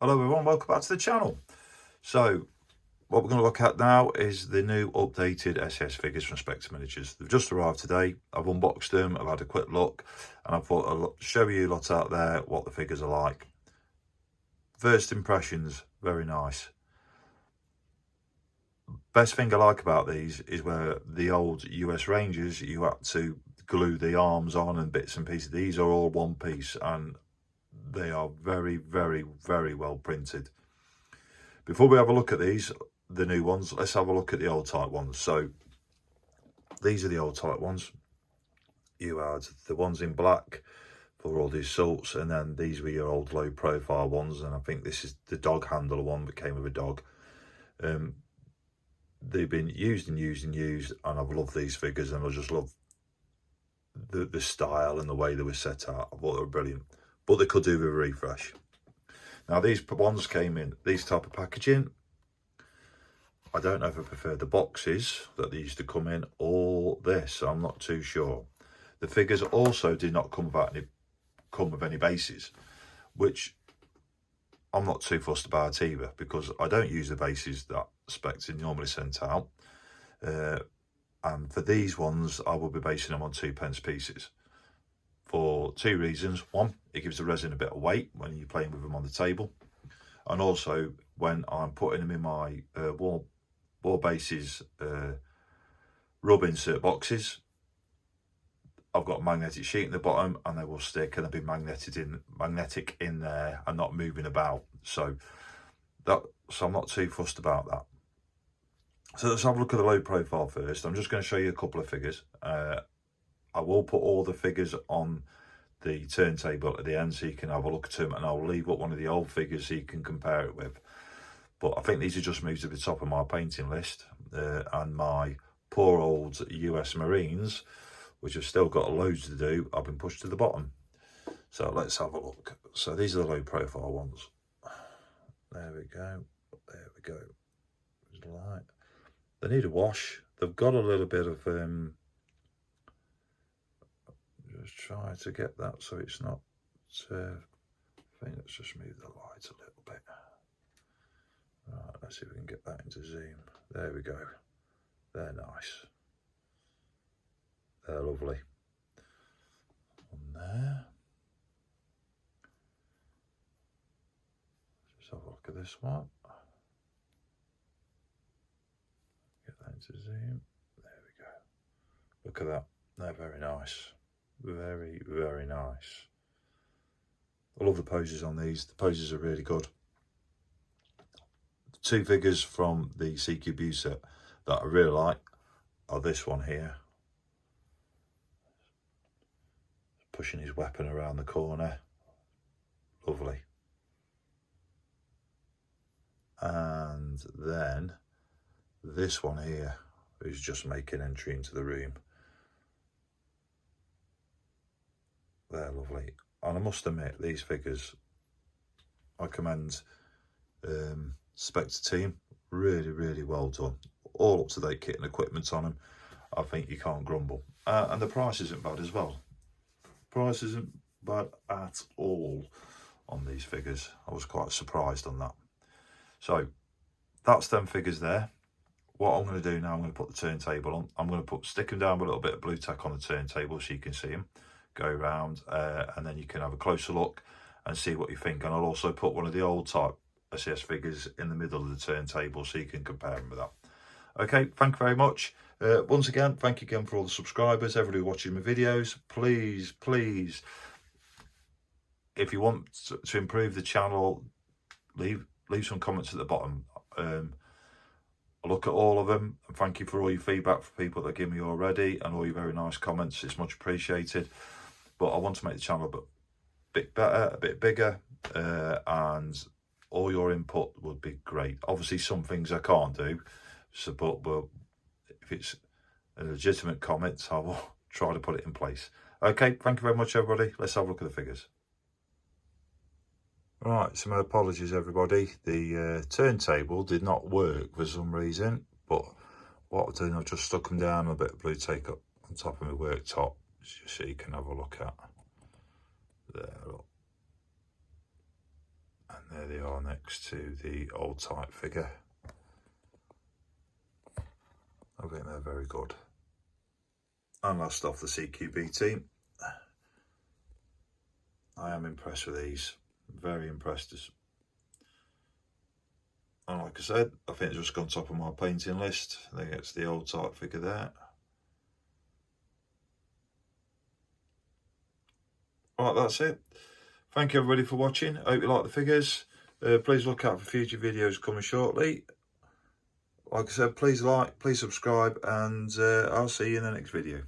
Hello everyone, welcome back to the channel. So what we're going to look at now is the new updated SAS figures from Spectre Miniatures. They've just arrived today. I've unboxed them, I've had a quick look, and I thought I'll show you lot out there what the figures are like. First impressions, very nice. Best thing I like about these is where the old US Rangers, you had to glue the arms on and bits and pieces. These are all one piece and they are very, very, very well printed. Before we have a look at these, the new ones, let's have a look at the old type ones. So these are the old type ones. You had the ones in black for all the assaults, and then these were your old low profile ones, and I think this is the dog handler one that came with a dog. They've been used and used and used, and I've loved these figures, and I just love the style and the way they were set out. I thought they were brilliant, but they could do with a refresh. Now these ones came in these type of packaging. I don't know if I prefer the boxes that they used to come in or this. I'm not too sure. The figures also did not come with any bases, which I'm not too fussed about either, because I don't use the bases that Spectre normally sent out. And for these ones, I will be basing them on 2p pieces for two reasons. One, it gives the resin a bit of weight when you're playing with them on the table, and also when I'm putting them in my war bases rub insert boxes, I've got a magnetic sheet in the bottom and they will stick and they'll be magnetic in there and not moving about. So I'm not too fussed about that. So let's have a look at the low profile first. I'm just going to show you a couple of figures. I will put all the figures on the turntable at the end so you can have a look at them, and I'll leave up one of the old figures so you can compare it with. But I think these are just moved to the top of my painting list, and my poor old US Marines, which have still got loads to do, I've been pushed to the bottom. So let's have a look. So these are the low profile ones. There we go. There we go. There's the light. They need a wash. They've got a little bit of just try to get that so it's not I think let's just move the light a little bit. Right, let's see if we can get that into zoom. There we go. They're nice. They're lovely. On there. Let's have a look at this one. Get that into zoom. There we go. Look at that. They're very nice. Very, very nice. I love the poses on these. The poses are really good. The two figures from the CQB set that I really like are this one here, pushing his weapon around the corner, lovely. And then this one here, who's just making entry into the room. They're lovely, and I must admit, these figures, I commend Spectre team, really, really well done. All up to date kit and equipment on them. I think you can't grumble, and the price isn't bad as well. Price isn't bad at all on these figures. I was quite surprised on that. So that's them figures there. What I'm going to do now, I'm going to put the turntable on. I'm going to stick them down with a little bit of blue tack on the turntable so you can see them go around, and then you can have a closer look and see what you think. And I'll also put one of the old type SAS figures in the middle of the turntable so you can compare them with that. Okay, thank you very much. Once again, thank you again for all the subscribers, everybody watching my videos. Please, please, if you want to improve the channel, leave some comments at the bottom. I look at all of them, and thank you for all your feedback for people that give me already, and all your very nice comments. It's much appreciated. But I want to make the channel a bit better, a bit bigger, and all your input would be great. Obviously, some things I can't do, so but if it's a legitimate comment, I will try to put it in place. Okay, thank you very much, everybody. Let's have a look at the figures. Right, so my apologies, everybody. The turntable did not work for some reason, but what I've done, I've just stuck them down a bit of blue tape up on top of my worktop, just so you can have a look at. There, look. And There they are next to the old type figure. I think they're very good. And last off, the CQB team. I am impressed with these. Very impressed. And like I said, I think it's just gone top of my painting list. I think it's the old type figure there. Right, that's it. Thank you everybody for watching. I hope you like the figures. Please look out for future videos coming shortly. Like I said, please like, please subscribe, and I'll see you in the next video.